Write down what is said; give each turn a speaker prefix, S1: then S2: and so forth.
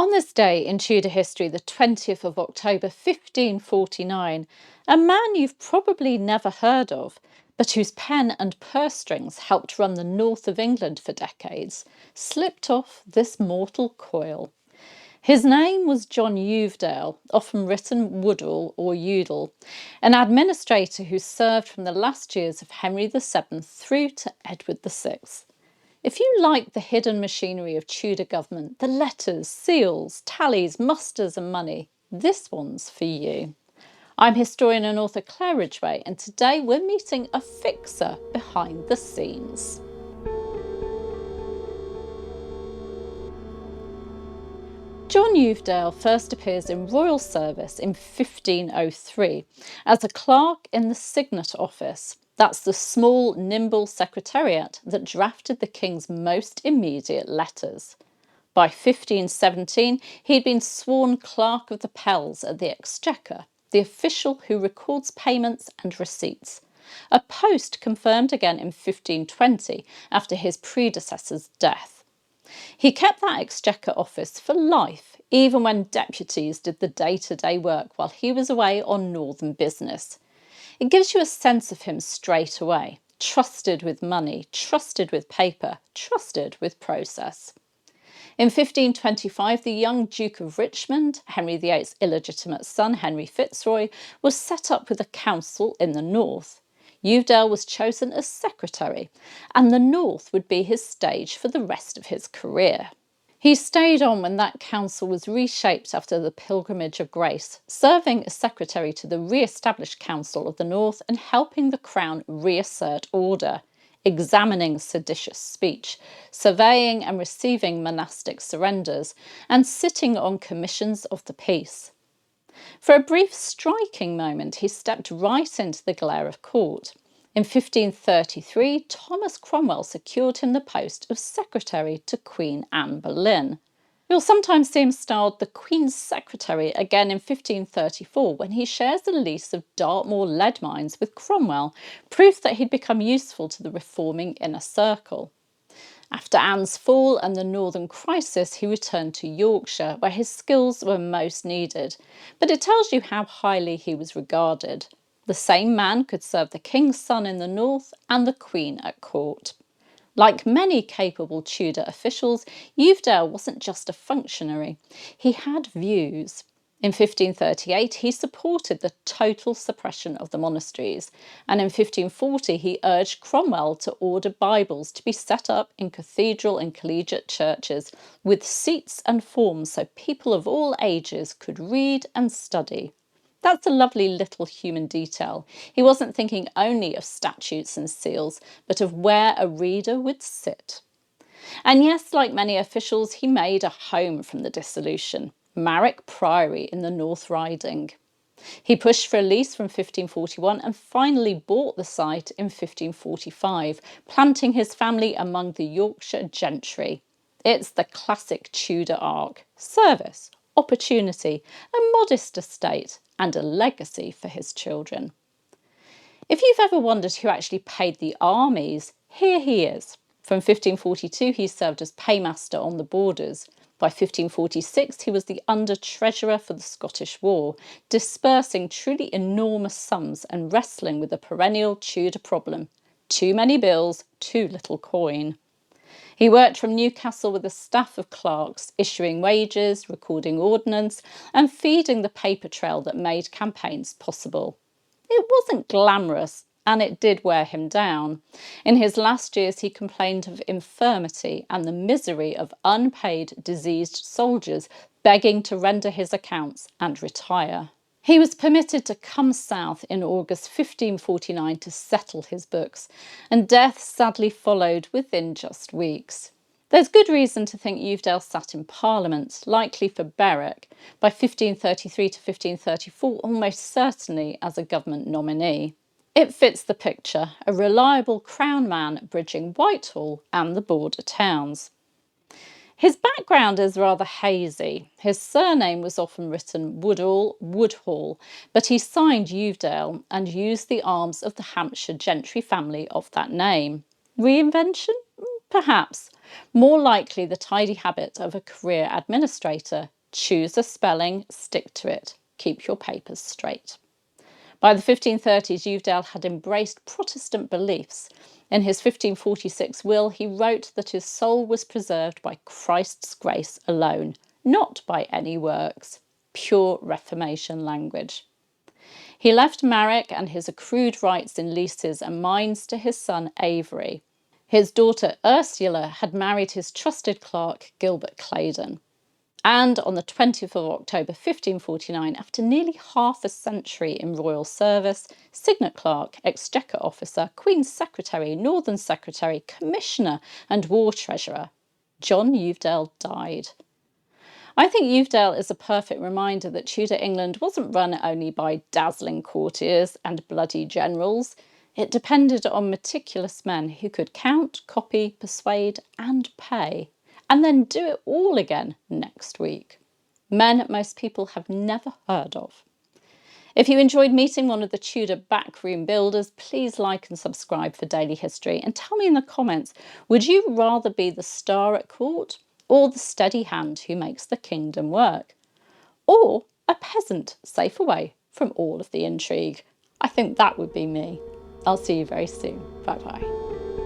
S1: On this day in Tudor history, the 20th of October 1549, a man you've probably never heard of, but whose pen and purse strings helped run the north of England for decades, slipped off this mortal coil. His name was John Uvedale, often written Woodall or Udall, an administrator who served from the last years of Henry VII through to Edward VI. If you like the hidden machinery of Tudor government, the letters, seals, tallies, musters and money, this one's for you. I'm historian and author Claire Ridgway, and today we're meeting a fixer behind the scenes. John Uvedale first appears in royal service in 1503 as a clerk in the Signet Office. That's the small, nimble secretariat that drafted the king's most immediate letters. By 1517, he'd been sworn Clerk of the Pells at the Exchequer, the official who records payments and receipts, a post confirmed again in 1520 after his predecessor's death. He kept that Exchequer office for life, even when deputies did the day-to-day work while he was away on northern business. It gives you a sense of him straight away. Trusted with money, trusted with paper, trusted with process. In 1525, the young Duke of Richmond, Henry VIII's illegitimate son, Henry Fitzroy, was set up with a council in the north. Uvedale was chosen as secretary, and the north would be his stage for the rest of his career. He stayed on when that council was reshaped after the Pilgrimage of Grace, serving as secretary to the re-established Council of the North and helping the Crown reassert order, examining seditious speech, surveying and receiving monastic surrenders, and sitting on commissions of the peace. For a brief striking moment, he stepped right into the glare of court. In 1533, Thomas Cromwell secured him the post of secretary to Queen Anne Boleyn. You'll sometimes see him styled the Queen's Secretary again in 1534 when he shares a lease of Dartmoor lead mines with Cromwell, proof that he'd become useful to the reforming inner circle. After Anne's fall and the Northern Crisis, he returned to Yorkshire, where his skills were most needed, but it tells you how highly he was regarded. The same man could serve the king's son in the north and the Queen at court. Like many capable Tudor officials, Uvedale wasn't just a functionary. He had views. In 1538, he supported the total suppression of the monasteries, and in 1540 he urged Cromwell to order Bibles to be set up in cathedral and collegiate churches with seats and forms so people of all ages could read and study. That's a lovely little human detail. He wasn't thinking only of statutes and seals, but of where a reader would sit. And yes, like many officials, he made a home from the dissolution. Marwick Priory in the North Riding. He pushed for a lease from 1541 and finally bought the site in 1545, planting his family among the Yorkshire gentry. It's the classic Tudor arc: service, opportunity, a modest estate, and a legacy for his children. If you've ever wondered who actually paid the armies, here he is. From 1542 he served as paymaster on the borders. By 1546 he was the under-treasurer for the Scottish War, dispersing truly enormous sums and wrestling with the perennial Tudor problem: too many bills, too little coin. He worked from Newcastle with a staff of clerks, issuing wages, recording ordnance, and feeding the paper trail that made campaigns possible. It wasn't glamorous, and it did wear him down. In his last years, he complained of infirmity and the misery of unpaid, diseased soldiers begging to render his accounts and retire. He was permitted to come south in August 1549 to settle his books, and death sadly followed within just weeks. There's good reason to think Uvedale sat in Parliament, likely for Berwick, by 1533 to 1534, almost certainly as a government nominee. It fits the picture: a reliable crown man bridging Whitehall and the border towns. His background is rather hazy. His surname was often written Woodall, Woodhall, but he signed Uvedale and used the arms of the Hampshire gentry family of that name. Reinvention? Perhaps. More likely the tidy habit of a career administrator. Choose a spelling, stick to it. Keep your papers straight. By the 1530s, Uvedale had embraced Protestant beliefs. In his 1546 will, he wrote that his soul was preserved by Christ's grace alone, not by any works. Pure Reformation language. He left Marrick and his accrued rights in leases and mines to his son Avery. His daughter Ursula had married his trusted clerk Gilbert Claydon. And on the 20th of October 1549, after nearly half a century in royal service, signet clerk, exchequer officer, Queen's secretary, Northern secretary, commissioner and war treasurer, John Uvedale died. I think Uvedale is a perfect reminder that Tudor England wasn't run only by dazzling courtiers and bloody generals. It depended on meticulous men who could count, copy, persuade and pay, and then do it all again next week. Men most people have never heard of. If you enjoyed meeting one of the Tudor backroom builders, please like and subscribe for daily history and tell me in the comments, would you rather be the star at court or the steady hand who makes the kingdom work? Or a peasant safe away from all of the intrigue? I think that would be me. I'll see you very soon. Bye bye.